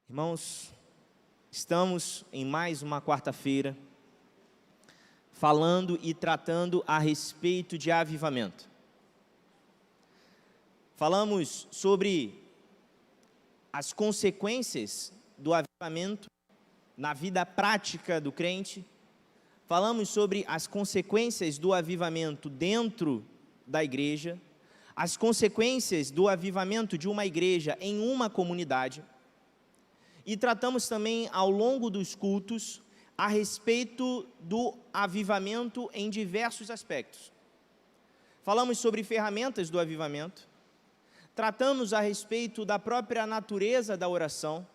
Irmãos, estamos em mais uma quarta-feira falando e tratando a respeito de avivamento. Falamos sobre as consequências do avivamento na vida prática do crente. Falamos sobre as consequências do avivamento dentro da igreja, as consequências do avivamento de uma igreja em uma comunidade. E tratamos também ao longo dos cultos a respeito do avivamento em diversos aspectos. Falamos sobre ferramentas do avivamento, tratamos a respeito da própria natureza da oração,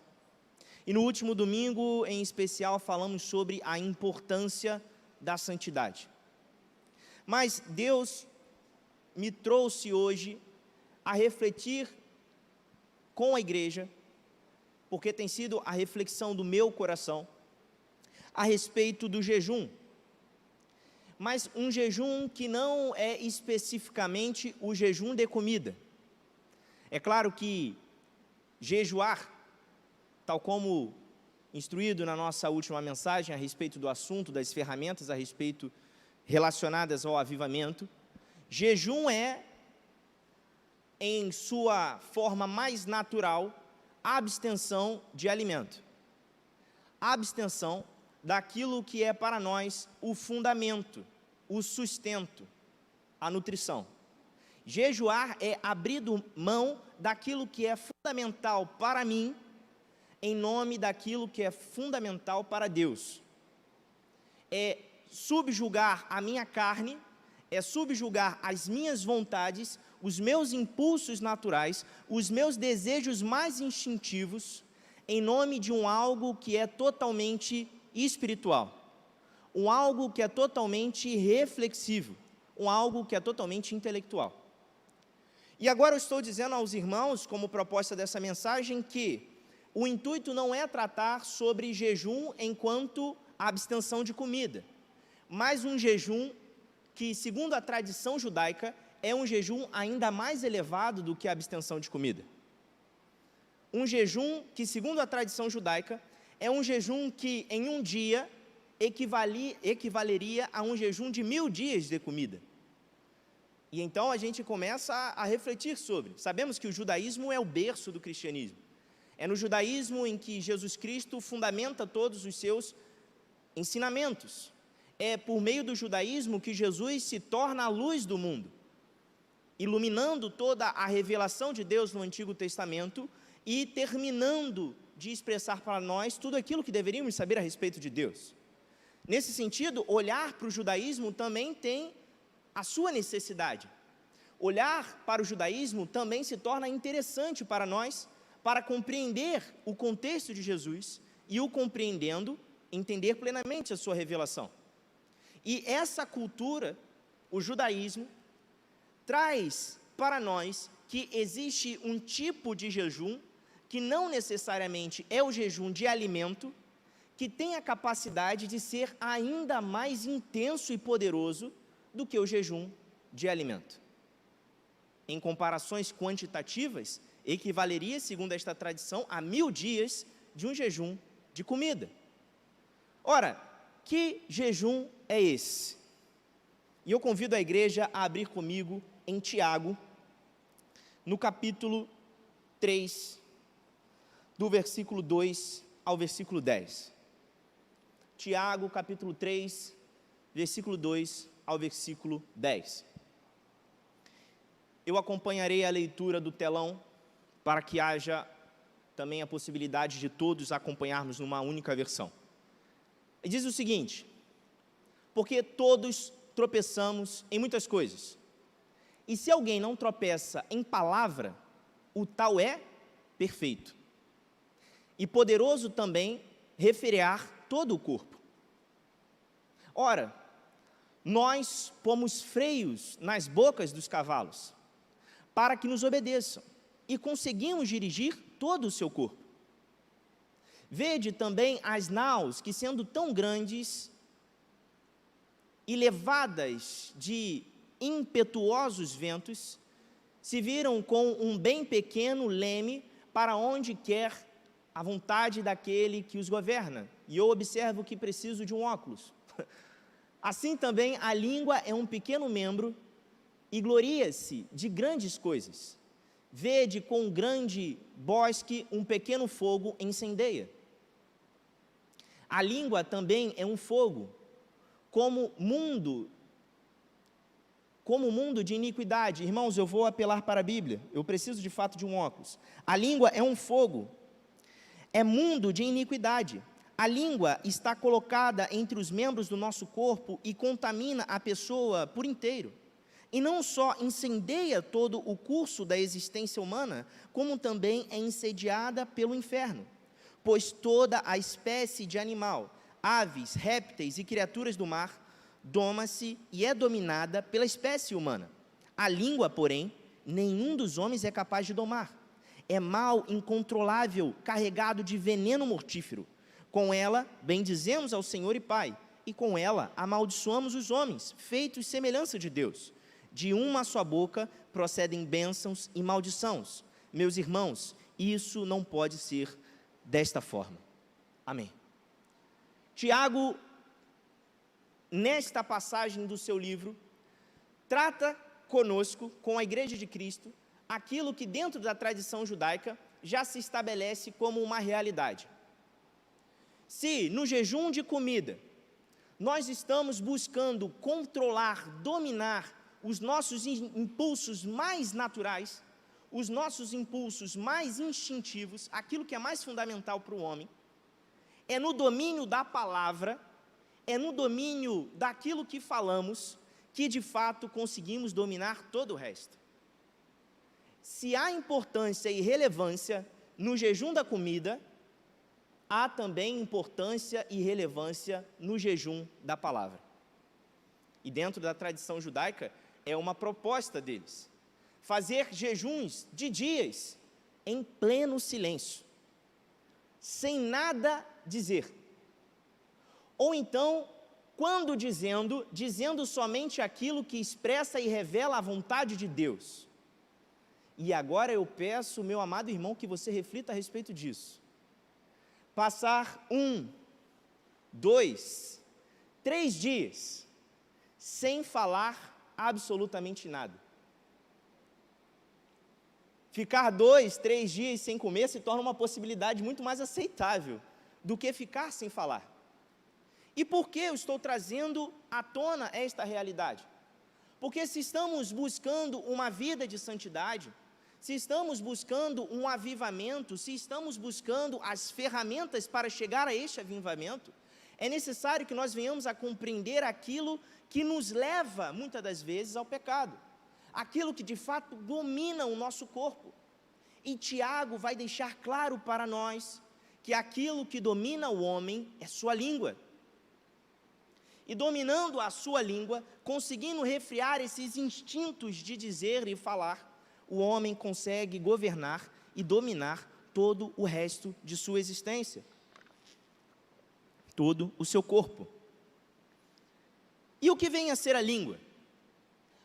e no último domingo, em especial, falamos sobre a importância da santidade. Mas Deus me trouxe hoje a refletir com a igreja, porque tem sido a reflexão do meu coração, a respeito do jejum. Mas um jejum que não é especificamente o jejum de comida. É claro que jejuar, tal como instruído na nossa última mensagem a respeito do assunto, das ferramentas a respeito relacionadas ao avivamento, jejum é, em sua forma mais natural, a abstenção de alimento, a abstenção daquilo que é para nós o fundamento, o sustento, a nutrição. Jejuar é abrir mão daquilo que é fundamental para mim, em nome daquilo que é fundamental para Deus. É subjugar a minha carne, é subjugar as minhas vontades, os meus impulsos naturais, os meus desejos mais instintivos, em nome de algo que é totalmente espiritual, algo que é totalmente reflexivo, algo que é totalmente intelectual. E agora eu estou dizendo aos irmãos, como proposta dessa mensagem, que o intuito não é tratar sobre jejum enquanto abstenção de comida, mas um jejum que, segundo a tradição judaica, é um jejum ainda mais elevado do que a abstenção de comida. Um jejum que, segundo a tradição judaica, é um jejum que em um dia equivaleria a um jejum de 1000 dias de comida. E então a gente começa a refletir sobre. Sabemos que o judaísmo é o berço do cristianismo. É no judaísmo em que Jesus Cristo fundamenta todos os seus ensinamentos. É por meio do judaísmo que Jesus se torna a luz do mundo, iluminando toda a revelação de Deus no Antigo Testamento e terminando de expressar para nós tudo aquilo que deveríamos saber a respeito de Deus. Nesse sentido, olhar para o judaísmo também tem a sua necessidade. Olhar para o judaísmo também se torna interessante para nós, para compreender o contexto de Jesus e, o compreendendo, entender plenamente a sua revelação. E essa cultura, o judaísmo, traz para nós que existe um tipo de jejum que não necessariamente é o jejum de alimento, que tem a capacidade de ser ainda mais intenso e poderoso do que o jejum de alimento. Em comparações quantitativas, equivaleria, segundo esta tradição, a 1000 dias de um jejum de comida. Ora, que jejum é esse? E eu convido a igreja a abrir comigo em Tiago, no capítulo 3, do versículo 2 ao versículo 10. Tiago, capítulo 3, versículo 2 ao versículo 10. Eu acompanharei a leitura do telão, para que haja também a possibilidade de todos acompanharmos numa única versão. E diz o seguinte: porque todos tropeçamos em muitas coisas, e se alguém não tropeça em palavra, o tal é perfeito, e poderoso também refrear todo o corpo. Ora, nós pomos freios nas bocas dos cavalos, para que nos obedeçam, e conseguimos dirigir todo o seu corpo. Vede também as naus que, sendo tão grandes e levadas de impetuosos ventos, se viram com um bem pequeno leme para onde quer a vontade daquele que os governa, e eu observo que preciso de um óculos. Assim também a língua é um pequeno membro e gloria-se de grandes coisas. Vede com um grande bosque um pequeno fogo incendeia. A língua também é um fogo, como mundo de iniquidade. Irmãos, eu vou apelar para a Bíblia, eu preciso de fato de um óculos. A língua é um fogo, é mundo de iniquidade. A língua está colocada entre os membros do nosso corpo e contamina a pessoa por inteiro. E não só incendeia todo o curso da existência humana, como também é incendiada pelo inferno. Pois toda a espécie de animal, aves, répteis e criaturas do mar, doma-se e é dominada pela espécie humana. A língua, porém, nenhum dos homens é capaz de domar. É mal incontrolável, carregado de veneno mortífero. Com ela, bendizemos ao Senhor e Pai, e com ela amaldiçoamos os homens, feitos semelhança de Deus. De uma só boca procedem bênçãos e maldições. Meus irmãos, isso não pode ser desta forma. Amém. Tiago, nesta passagem do seu livro, trata conosco, com a Igreja de Cristo, aquilo que dentro da tradição judaica já se estabelece como uma realidade. Se no jejum de comida nós estamos buscando controlar, dominar os nossos impulsos mais naturais, os nossos impulsos mais instintivos, aquilo que é mais fundamental para o homem, é no domínio da palavra, é no domínio daquilo que falamos, que de fato conseguimos dominar todo o resto. Se há importância e relevância no jejum da comida, há também importância e relevância no jejum da palavra. E dentro da tradição judaica, é uma proposta deles, fazer jejuns de dias, em pleno silêncio, sem nada dizer. Ou então, quando dizendo somente aquilo que expressa e revela a vontade de Deus. E agora eu peço, meu amado irmão, que você reflita a respeito disso. Passar 1, 2, 3 dias sem falar absolutamente nada. Ficar 2, 3 dias sem comer se torna uma possibilidade muito mais aceitável do que ficar sem falar. E por que eu estou trazendo à tona esta realidade? Porque se estamos buscando uma vida de santidade, se estamos buscando um avivamento, se estamos buscando as ferramentas para chegar a este avivamento, é necessário que nós venhamos a compreender aquilo que nos leva, muitas das vezes, ao pecado. Aquilo que, de fato, domina o nosso corpo. E Tiago vai deixar claro para nós que aquilo que domina o homem é sua língua. E dominando a sua língua, conseguindo refrear esses instintos de dizer e falar, o homem consegue governar e dominar todo o resto de sua existência, todo o seu corpo. E o que vem a ser a língua?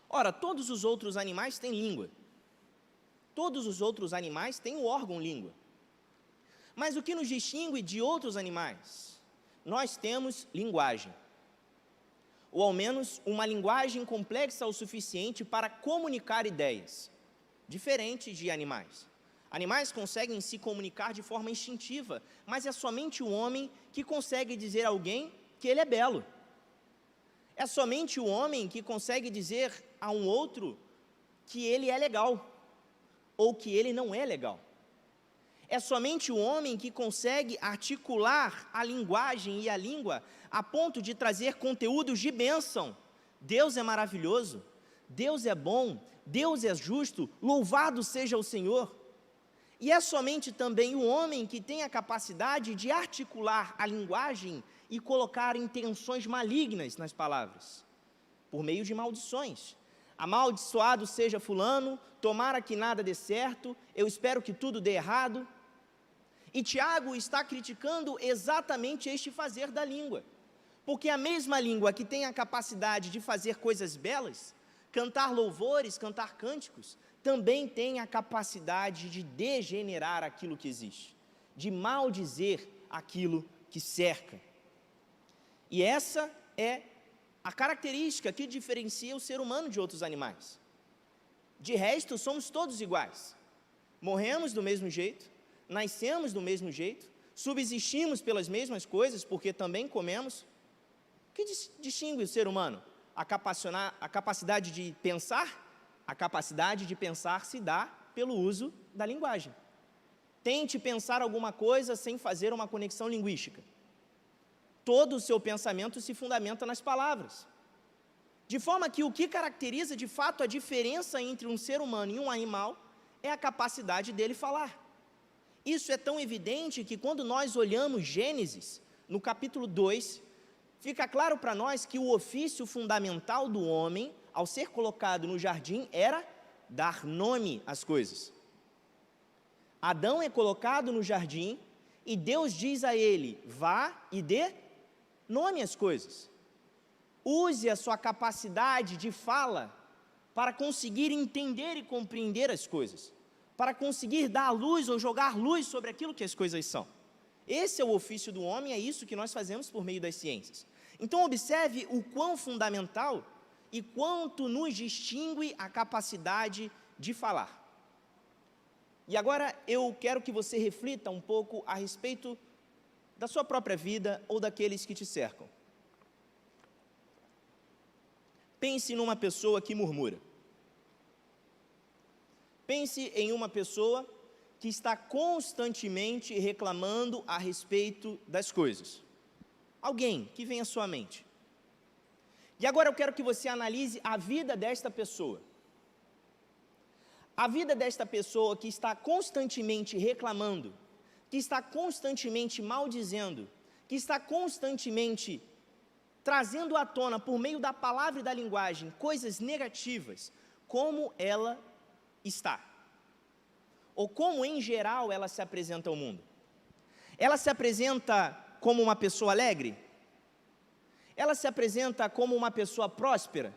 Ora, todos os outros animais têm língua. Todos os outros animais têm o órgão língua. Mas o que nos distingue de outros animais? Nós temos linguagem. Ou ao menos uma linguagem complexa o suficiente para comunicar ideias, diferente de animais. Animais conseguem se comunicar de forma instintiva, mas é somente o homem que consegue dizer a alguém que ele é belo. É somente o homem que consegue dizer a um outro que ele é legal, ou que ele não é legal. É somente o homem que consegue articular a linguagem e a língua a ponto de trazer conteúdos de bênção. Deus é maravilhoso, Deus é bom, Deus é justo, louvado seja o Senhor. E é somente também o homem que tem a capacidade de articular a linguagem e colocar intenções malignas nas palavras, por meio de maldições. Amaldiçoado seja fulano, tomara que nada dê certo, eu espero que tudo dê errado. E Tiago está criticando exatamente este fazer da língua, porque a mesma língua que tem a capacidade de fazer coisas belas, cantar louvores, cantar cânticos, também tem a capacidade de degenerar aquilo que existe, de maldizer aquilo que cerca. E essa é a característica que diferencia o ser humano de outros animais. De resto, somos todos iguais. Morremos do mesmo jeito, nascemos do mesmo jeito, subsistimos pelas mesmas coisas, porque também comemos. O que distingue o ser humano? A capacidade de pensar? A capacidade de pensar se dá pelo uso da linguagem. Tente pensar alguma coisa sem fazer uma conexão linguística. Todo o seu pensamento se fundamenta nas palavras. De forma que o que caracteriza de fato a diferença entre um ser humano e um animal é a capacidade dele falar. Isso é tão evidente que quando nós olhamos Gênesis, no capítulo 2, fica claro para nós que o ofício fundamental do homem, ao ser colocado no jardim, era dar nome às coisas. Adão é colocado no jardim e Deus diz a ele: vá e dê nome às coisas. Use a sua capacidade de fala para conseguir entender e compreender as coisas, para conseguir dar luz ou jogar luz sobre aquilo que as coisas são. Esse é o ofício do homem, é isso que nós fazemos por meio das ciências. Então observe o quão fundamental e quanto nos distingue a capacidade de falar. E agora eu quero que você reflita um pouco a respeito da sua própria vida ou daqueles que te cercam. Pense numa pessoa que murmura. Pense em uma pessoa que está constantemente reclamando a respeito das coisas. Alguém que vem à sua mente. E agora eu quero que você analise a vida desta pessoa. A vida desta pessoa que está constantemente reclamando, que está constantemente maldizendo, que está constantemente trazendo à tona, por meio da palavra e da linguagem, coisas negativas, como ela está. Ou como, em geral, ela se apresenta ao mundo. Ela se apresenta como uma pessoa alegre? Ela se apresenta como uma pessoa próspera?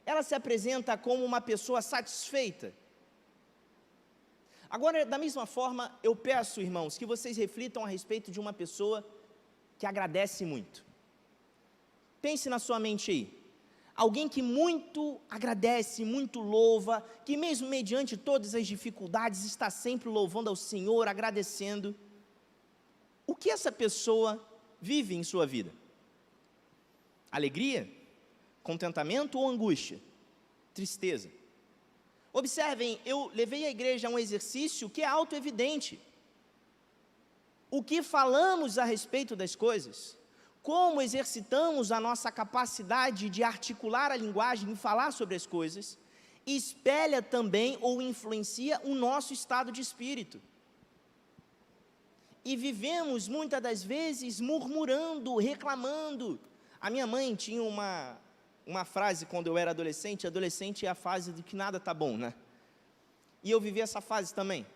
Ela se apresenta como uma pessoa satisfeita? Agora, da mesma forma, eu peço, irmãos, que vocês reflitam a respeito de uma pessoa que agradece muito. Pense na sua mente aí. Alguém que muito agradece, muito louva, que mesmo mediante todas as dificuldades, está sempre louvando ao Senhor, agradecendo. O que essa pessoa vive em sua vida? Alegria? Contentamento ou angústia? Tristeza? Observem, eu levei a igreja a um exercício que é auto-evidente. O que falamos a respeito das coisas, como exercitamos a nossa capacidade de articular a linguagem e falar sobre as coisas, espelha também ou influencia o nosso estado de espírito. E vivemos muitas das vezes murmurando, reclamando. A minha mãe tinha uma frase quando eu era adolescente. Adolescente é a fase de que nada está bom, né? E eu vivi essa fase também.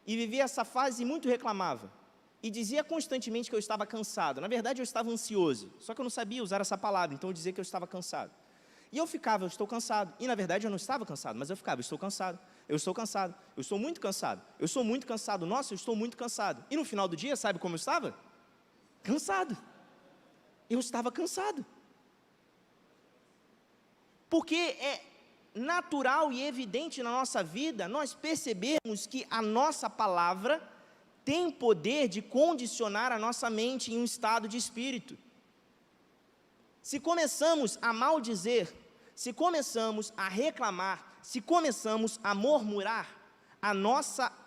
E vivi essa fase e muito reclamava. E dizia constantemente que eu estava cansado. Na verdade, eu estava ansioso. Só que eu não sabia usar essa palavra, então eu dizia que eu estava cansado. E eu ficava, eu estou cansado. E na verdade eu não estava cansado, mas eu ficava, eu estou cansado, eu estou cansado, eu estou muito cansado, eu estou muito cansado, nossa, eu estou muito cansado. E no final do dia, sabe como eu estava? Cansado. Eu estava cansado. Porque é natural e evidente na nossa vida nós percebermos que a nossa palavra tem poder de condicionar a nossa mente em um estado de espírito. Se começamos a maldizer, se começamos a reclamar, se começamos a murmurar,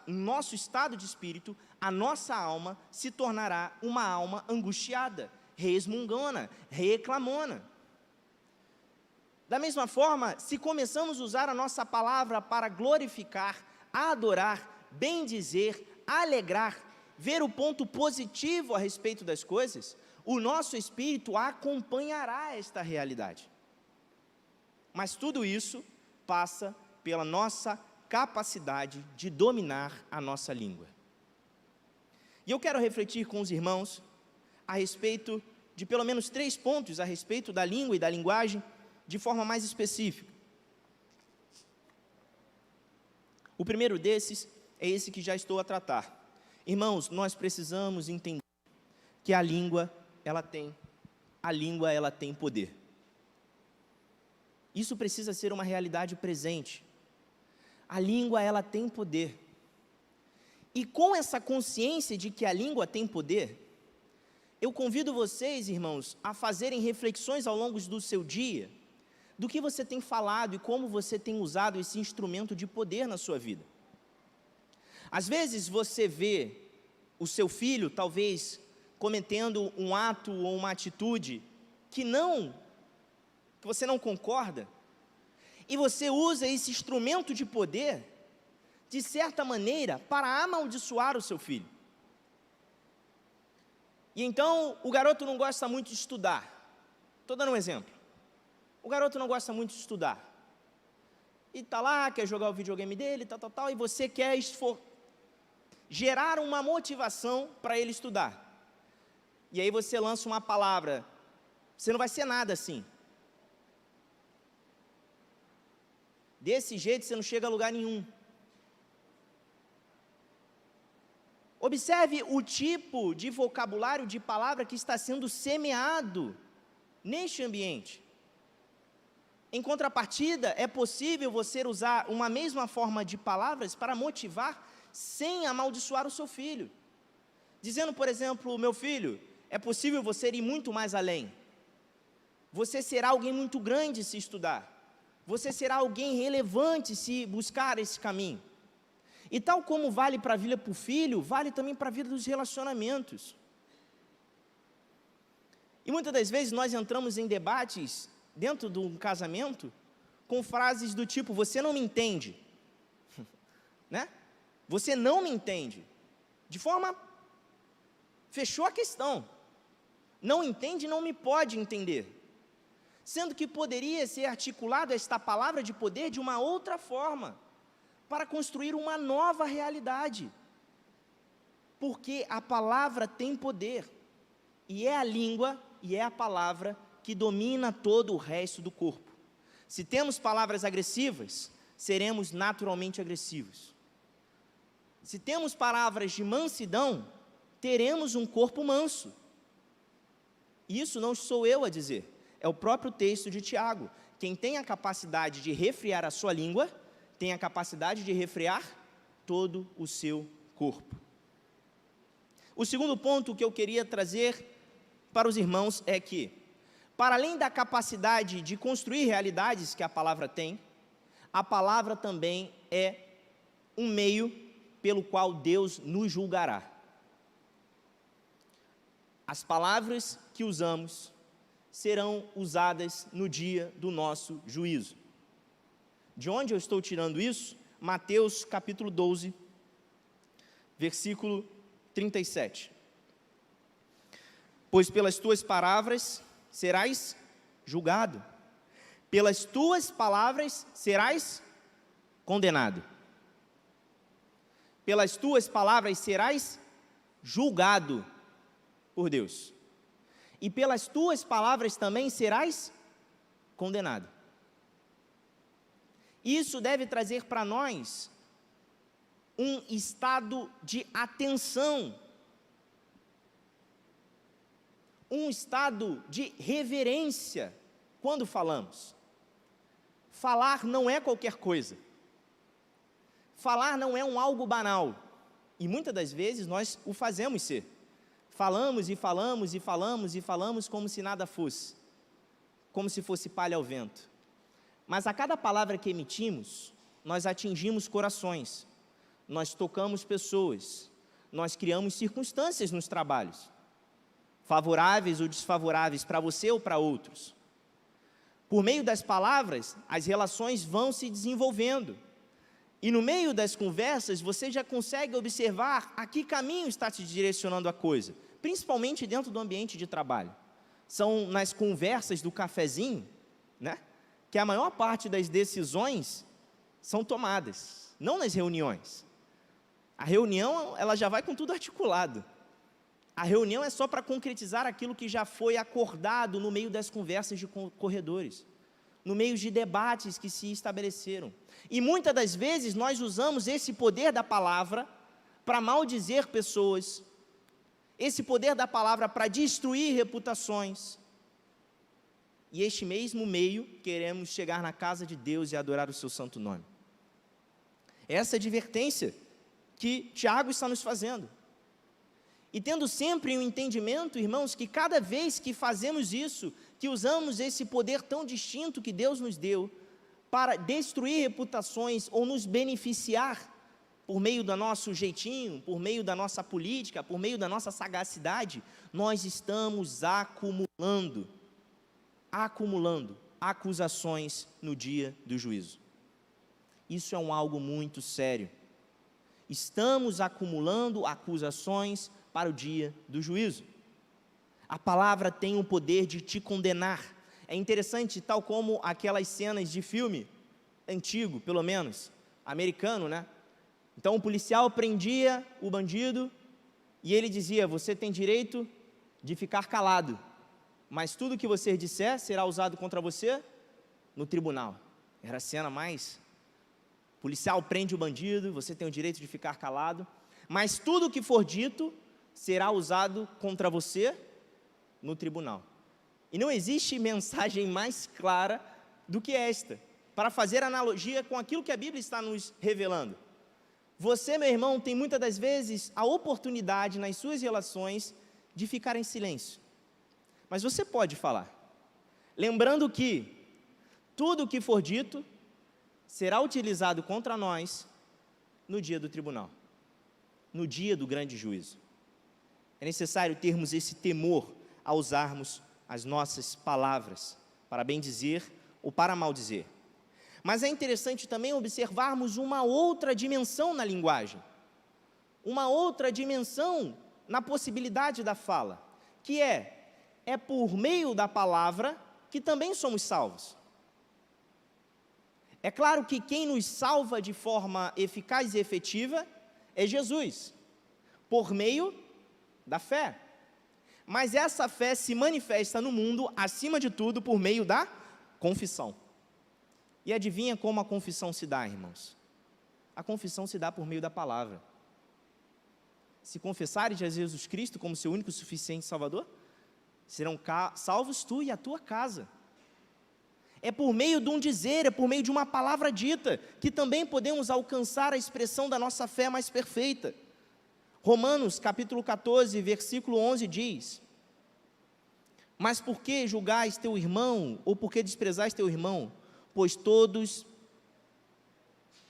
nosso estado de espírito, a nossa alma se tornará uma alma angustiada, resmungona, reclamona. Da mesma forma, se começamos a usar a nossa palavra para glorificar, adorar, bendizer, alegrar, ver o ponto positivo a respeito das coisas, o nosso espírito acompanhará esta realidade. Mas tudo isso passa pela nossa capacidade de dominar a nossa língua. E eu quero refletir com os irmãos a respeito de pelo menos 3 pontos a respeito da língua e da linguagem, de forma mais específica. O primeiro desses é esse que já estou a tratar. Irmãos, nós precisamos entender que a língua, ela tem poder. Isso precisa ser uma realidade presente. A língua, ela tem poder. E com essa consciência de que a língua tem poder, eu convido vocês, irmãos, a fazerem reflexões ao longo do seu dia, do que você tem falado e como você tem usado esse instrumento de poder na sua vida. Às vezes você vê o seu filho, talvez, cometendo um ato ou uma atitude que você não concorda, e você usa esse instrumento de poder, de certa maneira, para amaldiçoar o seu filho. E então, o garoto não gosta muito de estudar. Estou dando um exemplo. O garoto não gosta muito de estudar. E está lá, quer jogar o videogame dele, tal, e você quer gerar uma motivação para ele estudar. E aí você lança uma palavra, você não vai ser nada assim. Desse jeito você não chega a lugar nenhum. Observe o tipo de vocabulário, de palavra que está sendo semeado neste ambiente. Em contrapartida, é possível você usar uma mesma forma de palavras para motivar sem amaldiçoar o seu filho. Dizendo, por exemplo, meu filho, é possível você ir muito mais além. Você será alguém muito grande se estudar. Você será alguém relevante se buscar esse caminho. E tal como vale para a vida para o filho, vale também para a vida dos relacionamentos. E muitas das vezes nós entramos em debates dentro de um casamento com frases do tipo, você não me entende, né? Você não me entende, de forma, fechou a questão, não entende, não me pode entender, sendo que poderia ser articulado esta palavra de poder de uma outra forma, para construir uma nova realidade, porque a palavra tem poder, e é a língua, e é a palavra que domina todo o resto do corpo. Se temos palavras agressivas, seremos naturalmente agressivos. Se temos palavras de mansidão, teremos um corpo manso. Isso não sou eu a dizer, é o próprio texto de Tiago. Quem tem a capacidade de refrear a sua língua, tem a capacidade de refrear todo o seu corpo. O segundo ponto que eu queria trazer para os irmãos é que, para além da capacidade de construir realidades que a palavra tem, a palavra também é um meio pelo qual Deus nos julgará. As palavras que usamos serão usadas no dia do nosso juízo. De onde eu estou tirando isso? Mateus capítulo 12, versículo 37. Pois pelas tuas palavras serás julgado, pelas tuas palavras serás condenado, pelas tuas palavras serás julgado por Deus, e pelas tuas palavras também serás condenado. Isso deve trazer para nós um estado de atenção, um estado de reverência quando falamos. Falar não é qualquer coisa. Falar não é um algo banal. E muitas das vezes nós o fazemos ser. Falamos e falamos e falamos e falamos como se nada fosse. Como se fosse palha ao vento. Mas a cada palavra que emitimos, nós atingimos corações, nós tocamos pessoas, nós criamos circunstâncias nos trabalhos, favoráveis ou desfavoráveis para você ou para outros. Por meio das palavras, as relações vão se desenvolvendo. E no meio das conversas, você já consegue observar a que caminho está te direcionando a coisa, principalmente dentro do ambiente de trabalho. São nas conversas do cafezinho, né, que a maior parte das decisões são tomadas, não nas reuniões. A reunião, ela já vai com tudo articulado. A reunião é só para concretizar aquilo que já foi acordado no meio das conversas de corredores, no meio de debates que se estabeleceram. E muitas das vezes nós usamos esse poder da palavra para maldizer pessoas, esse poder da palavra para destruir reputações. E este mesmo meio, queremos chegar na casa de Deus e adorar o seu santo nome. Essa é a advertência que Tiago está nos fazendo. E tendo sempre um entendimento, irmãos, que cada vez que fazemos isso, que usamos esse poder tão distinto que Deus nos deu, para destruir reputações ou nos beneficiar, por meio do nosso jeitinho, por meio da nossa política, por meio da nossa sagacidade, nós estamos acumulando acusações no dia do juízo. Isso é algo muito sério. Estamos acumulando acusações para o dia do juízo. A palavra tem o poder de te condenar. É interessante, tal como aquelas cenas de filme antigo, pelo menos, americano, né? Então o policial prendia o bandido e ele dizia: você tem direito de ficar calado, mas tudo que você disser será usado contra você no tribunal. Era a cena mais... O policial prende o bandido, você tem o direito de ficar calado, mas tudo que for dito será usado contra você no tribunal. E não existe mensagem mais clara do que esta, para fazer analogia com aquilo que a Bíblia está nos revelando. Você, meu irmão, tem muitas das vezes a oportunidade nas suas relações de ficar em silêncio. Mas você pode falar, lembrando que tudo o que for dito será utilizado contra nós no dia do tribunal, no dia do grande juízo. É necessário termos esse temor ao usarmos as nossas palavras, para bem dizer ou para mal dizer. Mas é interessante também observarmos uma outra dimensão na linguagem, uma outra dimensão na possibilidade da fala, que é por meio da palavra que também somos salvos. É claro que quem nos salva de forma eficaz e efetiva é Jesus, por meio da fé. Mas essa fé se manifesta no mundo, acima de tudo, por meio da confissão. E adivinha como a confissão se dá, irmãos? A confissão se dá por meio da palavra. Se confessares a Jesus Cristo como seu único e suficiente Salvador, serão salvos tu e a tua casa. É por meio de um dizer, é por meio de uma palavra dita, que também podemos alcançar a expressão da nossa fé mais perfeita. Romanos, capítulo 14, versículo 11 diz: mas por que julgais teu irmão, ou por que desprezais teu irmão? Pois todos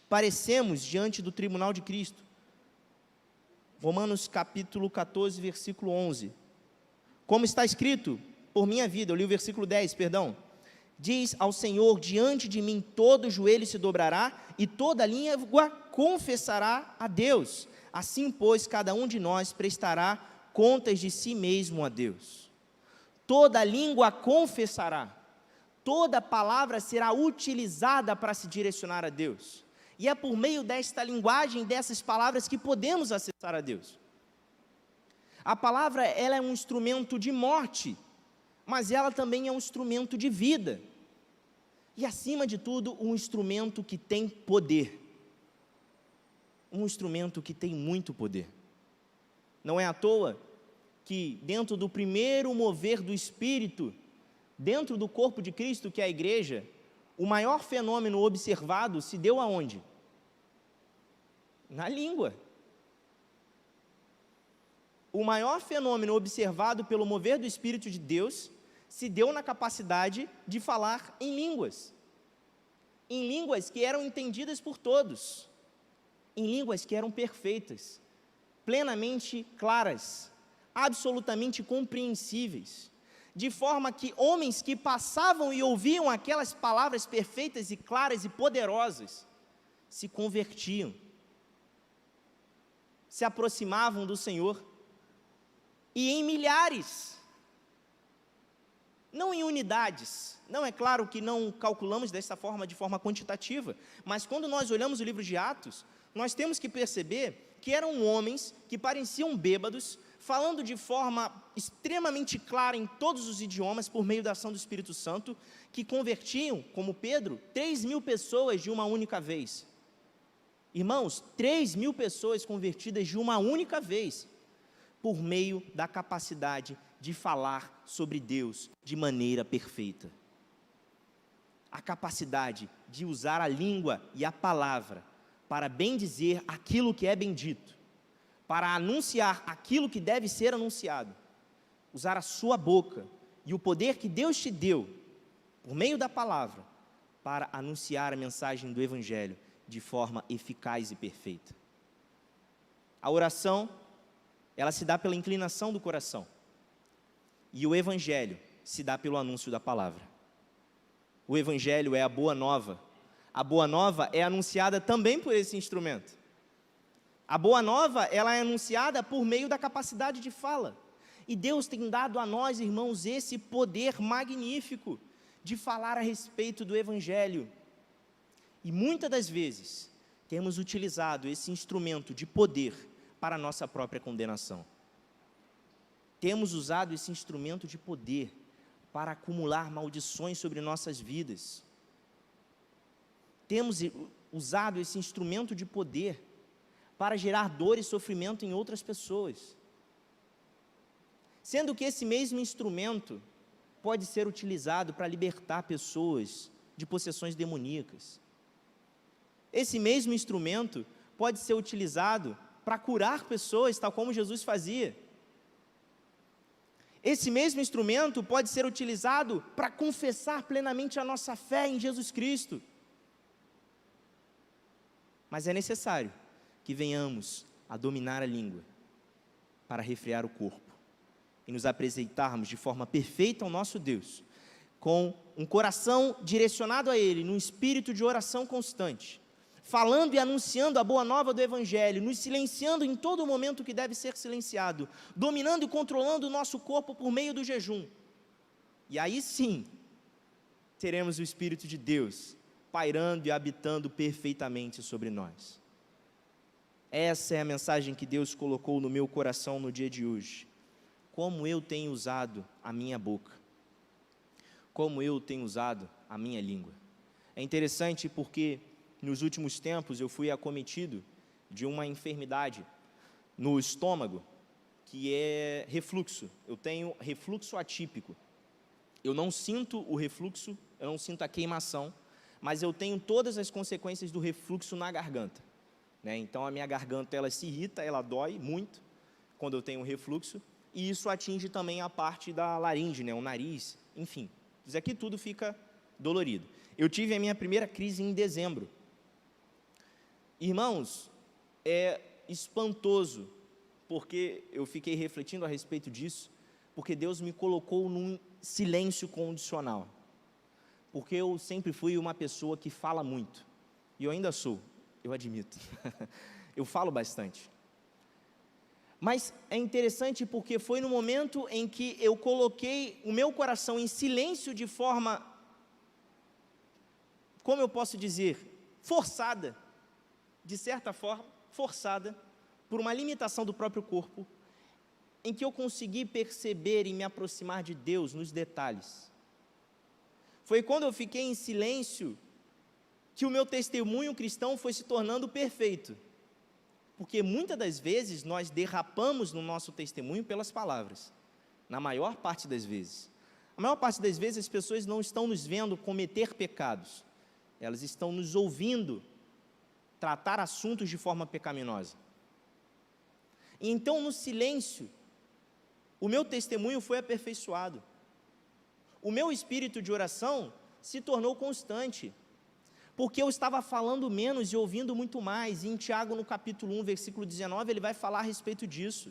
parecemos diante do tribunal de Cristo. Romanos capítulo 14, versículo 11. Como está escrito, por minha vida, eu li o versículo 10, perdão. Diz ao Senhor: diante de mim todo joelho se dobrará, e toda língua confessará a Deus. Assim, pois, cada um de nós prestará contas de si mesmo a Deus. Toda língua confessará. Toda palavra será utilizada para se direcionar a Deus. E é por meio desta linguagem, dessas palavras, que podemos acessar a Deus. A palavra, ela é um instrumento de morte, mas ela também é um instrumento de vida. E, acima de tudo, um instrumento que tem poder. Um instrumento que tem muito poder. Não é à toa que, dentro do primeiro mover do Espírito, dentro do corpo de Cristo, que é a igreja, o maior fenômeno observado se deu aonde? Na língua. O maior fenômeno observado pelo mover do Espírito de Deus se deu na capacidade de falar em línguas que eram entendidas por todos, em línguas que eram perfeitas, plenamente claras, absolutamente compreensíveis, de forma que homens que passavam e ouviam aquelas palavras perfeitas e claras e poderosas, se convertiam, se aproximavam do Senhor, e em milhares, não em unidades. Não, é claro que não calculamos dessa forma, de forma quantitativa, mas quando nós olhamos o livro de Atos, nós temos que perceber que eram homens que pareciam bêbados, falando de forma extremamente clara em todos os idiomas, por meio da ação do Espírito Santo, que convertiam, como Pedro, 3.000 pessoas de uma única vez. Irmãos, 3.000 pessoas convertidas de uma única vez, por meio da capacidade de falar sobre Deus de maneira perfeita. A capacidade de usar a língua e a palavra para bendizer aquilo que é bendito, para anunciar aquilo que deve ser anunciado. Usar a sua boca e o poder que Deus te deu, por meio da palavra, para anunciar a mensagem do Evangelho de forma eficaz e perfeita. A oração, ela se dá pela inclinação do coração. E o Evangelho se dá pelo anúncio da palavra. O Evangelho é a boa nova. A boa nova é anunciada também por esse instrumento. A boa nova, ela é anunciada por meio da capacidade de fala. E Deus tem dado a nós, irmãos, esse poder magnífico de falar a respeito do Evangelho. E muitas das vezes, temos utilizado esse instrumento de poder para a nossa própria condenação. Temos usado esse instrumento de poder para acumular maldições sobre nossas vidas. Temos usado esse instrumento de poder para gerar dor e sofrimento em outras pessoas. Sendo que esse mesmo instrumento pode ser utilizado para libertar pessoas de possessões demoníacas. Esse mesmo instrumento pode ser utilizado para curar pessoas, tal como Jesus fazia. Esse mesmo instrumento pode ser utilizado para confessar plenamente a nossa fé em Jesus Cristo. Mas é necessário que venhamos a dominar a língua para refrear o corpo e nos apresentarmos de forma perfeita ao nosso Deus, com um coração direcionado a Ele, num espírito de oração constante, falando e anunciando a boa nova do Evangelho, nos silenciando em todo momento que deve ser silenciado, dominando e controlando o nosso corpo por meio do jejum. E aí sim, teremos o Espírito de Deus pairando e habitando perfeitamente sobre nós. Essa é a mensagem que Deus colocou no meu coração no dia de hoje. Como eu tenho usado a minha boca, como eu tenho usado a minha língua. É interessante porque nos últimos tempos eu fui acometido de uma enfermidade no estômago, que é refluxo. Eu tenho refluxo atípico. Eu não sinto o refluxo, eu não sinto a queimação, mas eu tenho todas as consequências do refluxo na garganta, né? Então a minha garganta, ela se irrita, ela dói muito quando eu tenho refluxo, e isso atinge também a parte da laringe, né? O nariz, enfim, isso aqui tudo fica dolorido. Eu tive a minha primeira crise em dezembro. Irmãos, é espantoso, porque eu fiquei refletindo a respeito disso, porque Deus me colocou num silêncio condicional, porque eu sempre fui uma pessoa que fala muito, e eu ainda sou, eu admito, eu falo bastante. Mas é interessante porque foi no momento em que eu coloquei o meu coração em silêncio de forma, como eu posso dizer, forçada, de certa forma, forçada, por uma limitação do próprio corpo, em que eu consegui perceber e me aproximar de Deus nos detalhes. Foi quando eu fiquei em silêncio que o meu testemunho cristão foi se tornando perfeito. Porque muitas das vezes nós derrapamos no nosso testemunho pelas palavras, na maior parte das vezes. A maior parte das vezes as pessoas não estão nos vendo cometer pecados, elas estão nos ouvindo tratar assuntos de forma pecaminosa. E então, no silêncio, o meu testemunho foi aperfeiçoado. O meu espírito de oração se tornou constante, porque eu estava falando menos e ouvindo muito mais. E em Tiago, no capítulo 1, versículo 19, ele vai falar a respeito disso.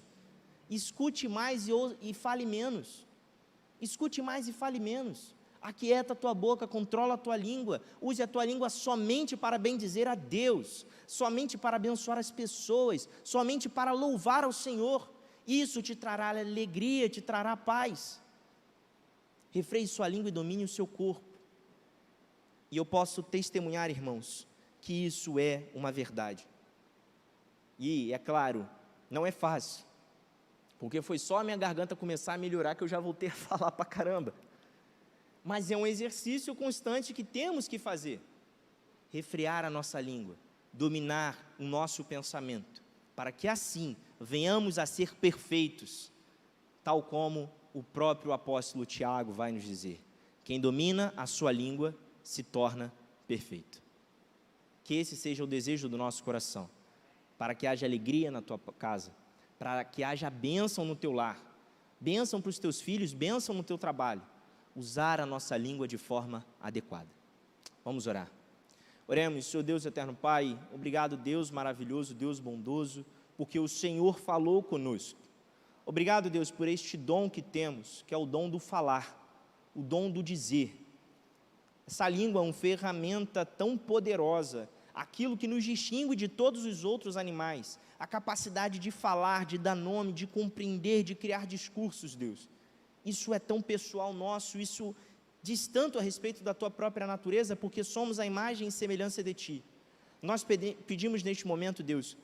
Escute mais e fale menos. Escute mais e fale menos. Aquieta a tua boca, controla a tua língua. Use a tua língua somente para bendizer a Deus, somente para abençoar as pessoas, somente para louvar ao Senhor. Isso te trará alegria, te trará paz. Refreie sua língua e domine o seu corpo. E eu posso testemunhar, irmãos, que isso é uma verdade. E, é claro, não é fácil, porque foi só a minha garganta começar a melhorar que eu já voltei a falar pra caramba. Mas é um exercício constante que temos que fazer. Refrear a nossa língua, dominar o nosso pensamento, para que assim venhamos a ser perfeitos, tal como o próprio apóstolo Tiago vai nos dizer: quem domina a sua língua se torna perfeito. Que esse seja o desejo do nosso coração, para que haja alegria na tua casa, para que haja bênção no teu lar, bênção para os teus filhos, bênção no teu trabalho, usar a nossa língua de forma adequada. Vamos orar. Oremos. Senhor Deus eterno Pai, obrigado, Deus maravilhoso, Deus bondoso, porque o Senhor falou conosco. Obrigado, Deus, por este dom que temos, que é o dom do falar, o dom do dizer. Essa língua é uma ferramenta tão poderosa, aquilo que nos distingue de todos os outros animais, a capacidade de falar, de dar nome, de compreender, de criar discursos, Deus. Isso é tão pessoal nosso, isso diz tanto a respeito da tua própria natureza, porque somos a imagem e semelhança de ti. Nós pedimos neste momento, Deus,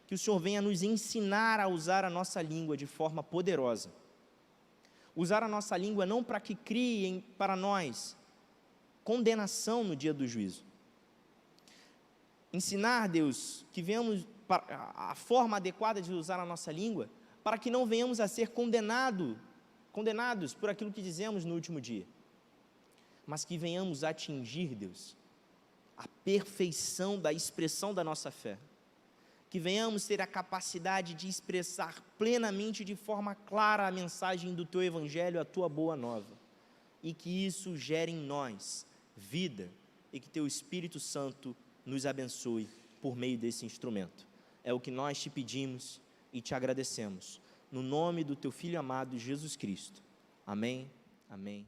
que o Senhor venha nos ensinar a usar a nossa língua de forma poderosa. Usar a nossa língua não para que criem para nós condenação no dia do juízo. Ensinar, Deus, que venhamos a forma adequada de usar a nossa língua, para que não venhamos a ser condenados por aquilo que dizemos no último dia, mas que venhamos a atingir, Deus, a perfeição da expressão da nossa fé, que venhamos ter a capacidade de expressar plenamente, de forma clara, a mensagem do Teu Evangelho, a Tua boa nova, e que isso gere em nós vida, e que Teu Espírito Santo nos abençoe por meio desse instrumento. É o que nós te pedimos e te agradecemos, no nome do Teu Filho amado, Jesus Cristo. Amém, amém.